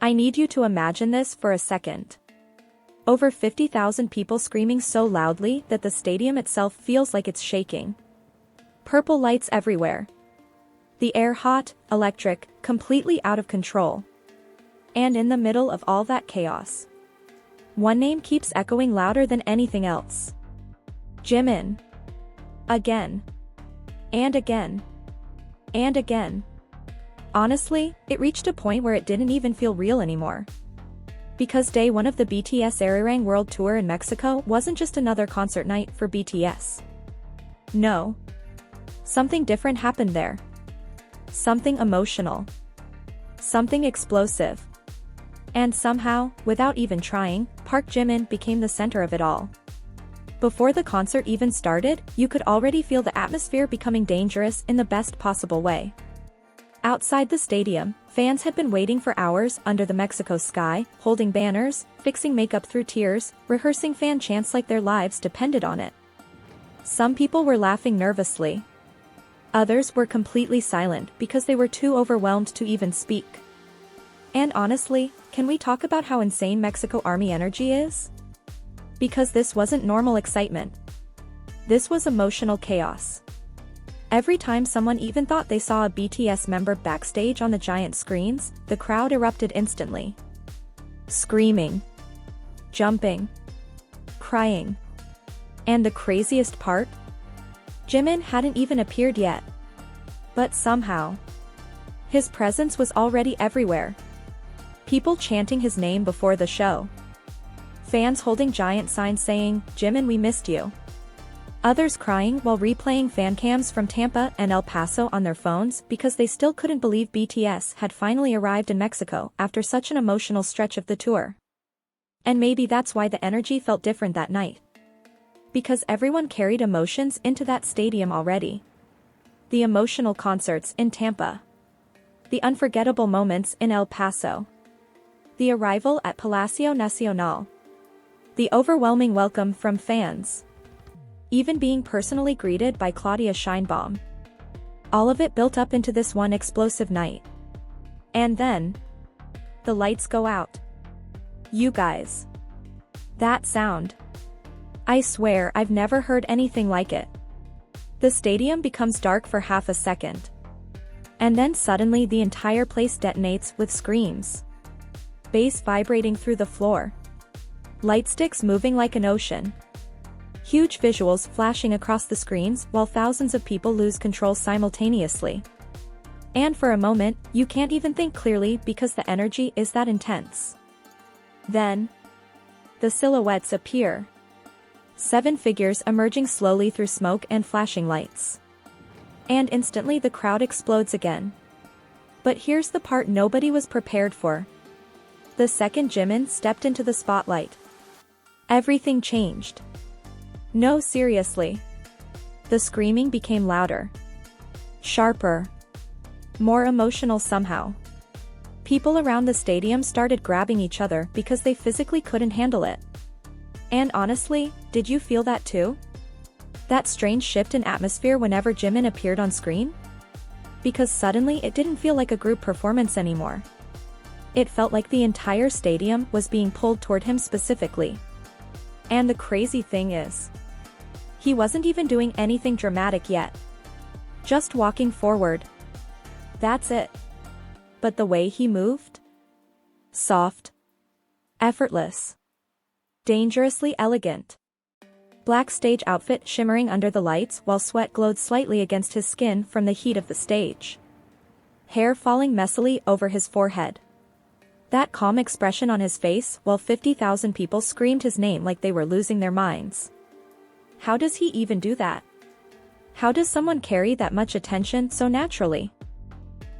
I need you to imagine this for a second. Over 50,000 people screaming so loudly that the stadium itself feels like it's shaking. Purple lights everywhere. The air hot, electric, completely out of control. And in the middle of all that chaos, one name keeps echoing louder than anything else. Jimin. Again. And again. And again. Honestly, it reached a point where it didn't even feel real anymore. Because day one of the BTS Arirang World Tour in Mexico wasn't just another concert night for BTS. No. Something different happened there. Something emotional. Something explosive. And somehow, without even trying, Park Jimin became the center of it all. Before the concert even started, you could already feel the atmosphere becoming dangerous in the best possible way. Outside the stadium, fans had been waiting for hours under the Mexico sky, holding banners, fixing makeup through tears, rehearsing fan chants like their lives depended on it. Some people were laughing nervously. Others were completely silent because they were too overwhelmed to even speak. And honestly, can we talk about how insane Mexico Army energy is? Because this wasn't normal excitement. This was emotional chaos. Every time someone even thought they saw a BTS member backstage on the giant screens, the crowd erupted instantly. Screaming. Jumping. Crying. And the craziest part? Jimin hadn't even appeared yet. But somehow, his presence was already everywhere. People chanting his name before the show. Fans holding giant signs saying, "Jimin, we missed you." Others crying while replaying fancams from Tampa and El Paso on their phones because they still couldn't believe BTS had finally arrived in Mexico after such an emotional stretch of the tour. And maybe that's why the energy felt different that night. Because everyone carried emotions into that stadium already. The emotional concerts in Tampa. The unforgettable moments in El Paso. The arrival at Palacio Nacional. The overwhelming welcome from fans. Even being personally greeted by Claudia Sheinbaum. All of it built up into this one explosive night. And then, the lights go out. You guys. That sound. I swear I've never heard anything like it. The stadium becomes dark for half a second. And then suddenly the entire place detonates with screams. Bass vibrating through the floor. Light sticks moving like an ocean. Huge visuals flashing across the screens while thousands of people lose control simultaneously. And for a moment, you can't even think clearly because the energy is that intense. Then, the silhouettes appear. 7 figures emerging slowly through smoke and flashing lights. And instantly the crowd explodes again. But here's the part nobody was prepared for. The second Jimin stepped into the spotlight, everything changed. No, seriously. The screaming became louder. Sharper. More emotional somehow. People around the stadium started grabbing each other because they physically couldn't handle it. And honestly, did you feel that too? That strange shift in atmosphere whenever Jimin appeared on screen? Because suddenly it didn't feel like a group performance anymore. It felt like the entire stadium was being pulled toward him specifically. And the crazy thing is, he wasn't even doing anything dramatic yet. Just walking forward. That's it. But the way he moved? Soft. Effortless. Dangerously elegant. Black stage outfit shimmering under the lights while sweat glowed slightly against his skin from the heat of the stage. Hair falling messily over his forehead. That calm expression on his face while 50,000 people screamed his name like they were losing their minds. How does he even do that? How does someone carry that much attention so naturally?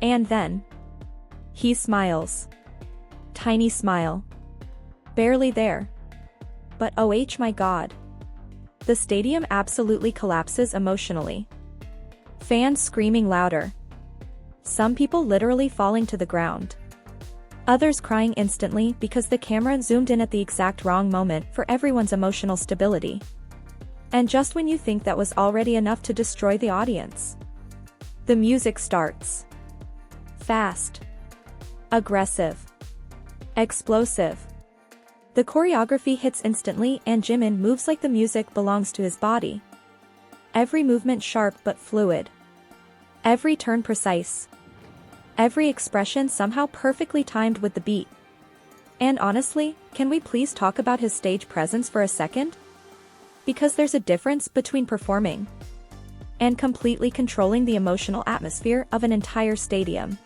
And then, he smiles. Tiny smile. Barely there. But oh my god. The stadium absolutely collapses emotionally. Fans screaming louder. Some people literally falling to the ground. Others crying instantly because the camera zoomed in at the exact wrong moment for everyone's emotional stability. And just when you think that was already enough to destroy the audience, the music starts. Fast. Aggressive. Explosive. The choreography hits instantly and Jimin moves like the music belongs to his body. Every movement sharp but fluid. Every turn precise. Every expression somehow perfectly timed with the beat. And honestly, can we please talk about his stage presence for a second? Because there's a difference between performing and completely controlling the emotional atmosphere of an entire stadium.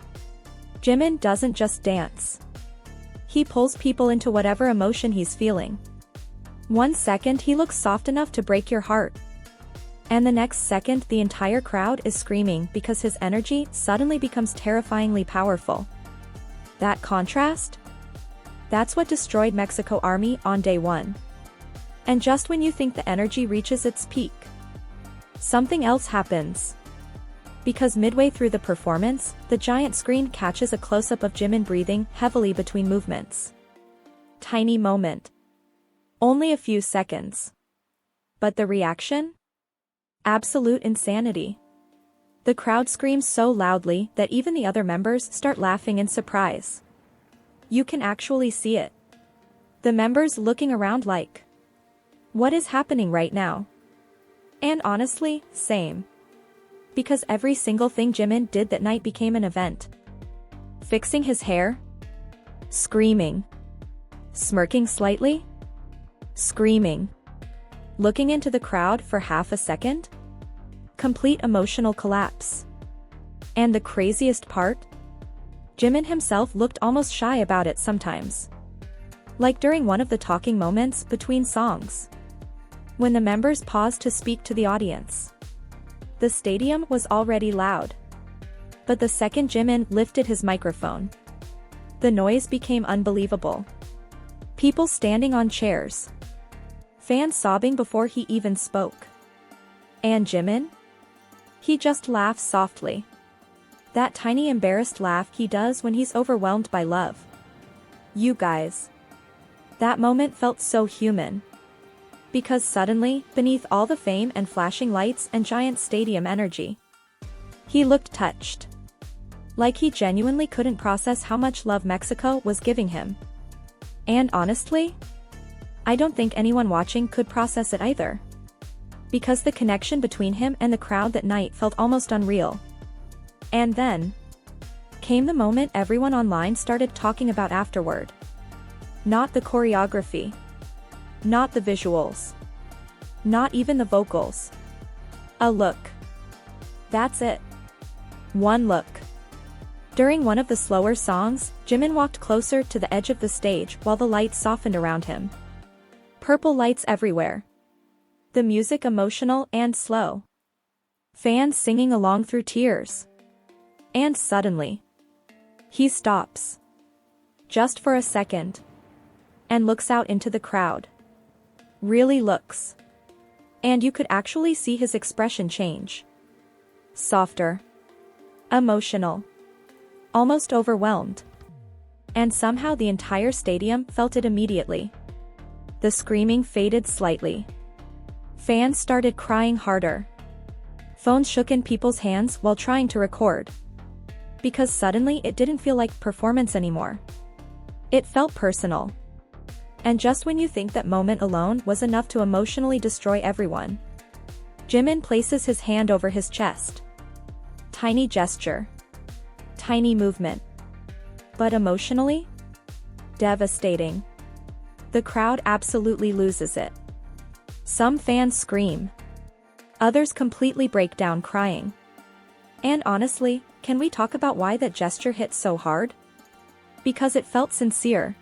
Jimin doesn't just dance. He pulls people into whatever emotion he's feeling. 1 second he looks soft enough to break your heart. And the next second the entire crowd is screaming because his energy suddenly becomes terrifyingly powerful. That contrast? That's what destroyed Mexico Army on day one. And just when you think the energy reaches its peak, something else happens. Because midway through the performance, the giant screen catches a close-up of Jimin breathing heavily between movements. Tiny moment. Only a few seconds. But the reaction? Absolute insanity. The crowd screams so loudly that even the other members start laughing in surprise. You can actually see it. The members looking around like, what is happening right now? And honestly, same. Because every single thing Jimin did that night became an event. Fixing his hair? Screaming. Smirking slightly? Screaming. Looking into the crowd for half a second? Complete emotional collapse. And the craziest part? Jimin himself looked almost shy about it sometimes. Like during one of the talking moments between songs. When the members paused to speak to the audience. The stadium was already loud. But the second Jimin lifted his microphone, the noise became unbelievable. People standing on chairs. Fans sobbing before he even spoke. And Jimin? He just laughs softly. That tiny embarrassed laugh he does when he's overwhelmed by love. You guys. That moment felt so human. Because suddenly, beneath all the fame and flashing lights and giant stadium energy, he looked touched. Like he genuinely couldn't process how much love Mexico was giving him. And honestly, I don't think anyone watching could process it either. Because the connection between him and the crowd that night felt almost unreal. And then came the moment everyone online started talking about afterward. Not the choreography. Not the visuals. Not even the vocals. A look. That's it. One look. During one of the slower songs, Jimin walked closer to the edge of the stage while the lights softened around him. Purple lights everywhere. The music emotional and slow. Fans singing along through tears. And suddenly, he stops. Just for a second. And looks out into the crowd. Really looks. And you could actually see his expression change. Softer. Emotional. Almost overwhelmed. And somehow the entire stadium felt it immediately. The screaming faded slightly. Fans started crying harder. Phones shook in people's hands while trying to record. Because suddenly it didn't feel like performance anymore. It felt personal. And just when you think that moment alone was enough to emotionally destroy everyone, Jimin places his hand over his chest. Tiny gesture. Tiny movement. But emotionally? Devastating. The crowd absolutely loses it. Some fans scream. Others completely break down crying. And honestly, can we talk about why that gesture hit so hard? Because it felt sincere.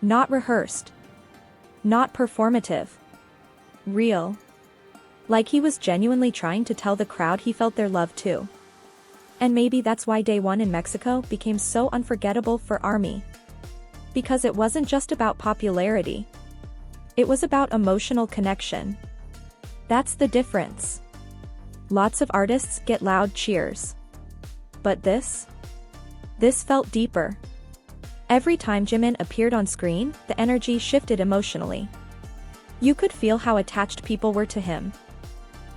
Not rehearsed. Not performative. Real. Like he was genuinely trying to tell the crowd he felt their love too. And maybe that's why day one in Mexico became so unforgettable for ARMY. Because it wasn't just about popularity. It was about emotional connection. That's the difference. Lots of artists get loud cheers. But this felt deeper. Every time Jimin appeared on screen, the energy shifted emotionally. You could feel how attached people were to him.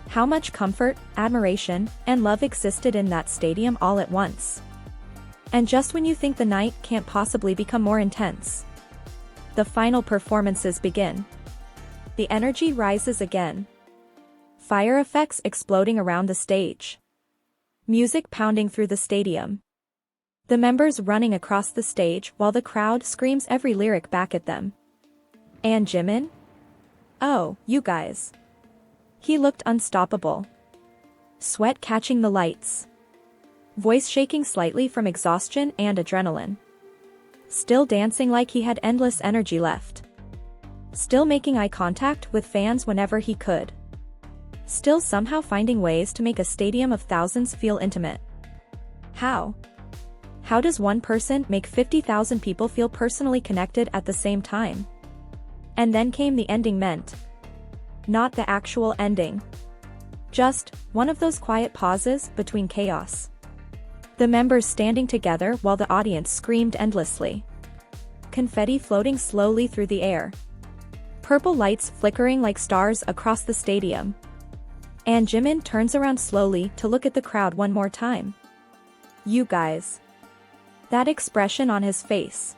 How much comfort, admiration, and love existed in that stadium all at once. And just when you think the night can't possibly become more intense, the final performances begin. The energy rises again. Fire effects exploding around the stage. Music pounding through the stadium. The members running across the stage while the crowd screams every lyric back at them. And Jimin? Oh, you guys. He looked unstoppable. Sweat catching the lights. Voice shaking slightly from exhaustion and adrenaline. Still dancing like he had endless energy left. Still making eye contact with fans whenever he could. Still somehow finding ways to make a stadium of thousands feel intimate. How? How does one person make 50,000 people feel personally connected at the same time? And then came the ending meant. Not the actual ending. Just one of those quiet pauses between chaos. The members standing together while the audience screamed endlessly. Confetti floating slowly through the air. Purple lights flickering like stars across the stadium. And Jimin turns around slowly to look at the crowd one more time. You guys. That expression on his face.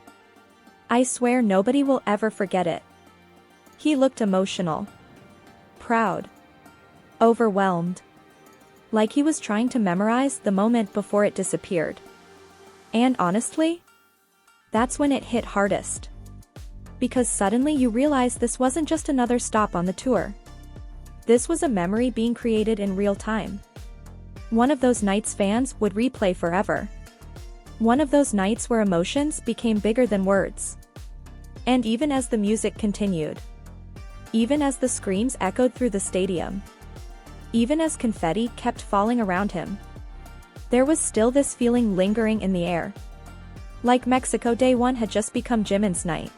I swear nobody will ever forget it. He looked emotional. Proud. Overwhelmed. Like he was trying to memorize the moment before it disappeared. And honestly, that's when it hit hardest. Because suddenly you realize this wasn't just another stop on the tour. This was a memory being created in real time. One of those nights fans would replay forever. One of those nights where emotions became bigger than words. And even as the music continued, even as the screams echoed through the stadium, even as confetti kept falling around him, there was still this feeling lingering in the air. Like Mexico Day 1 had just become Jimin's night.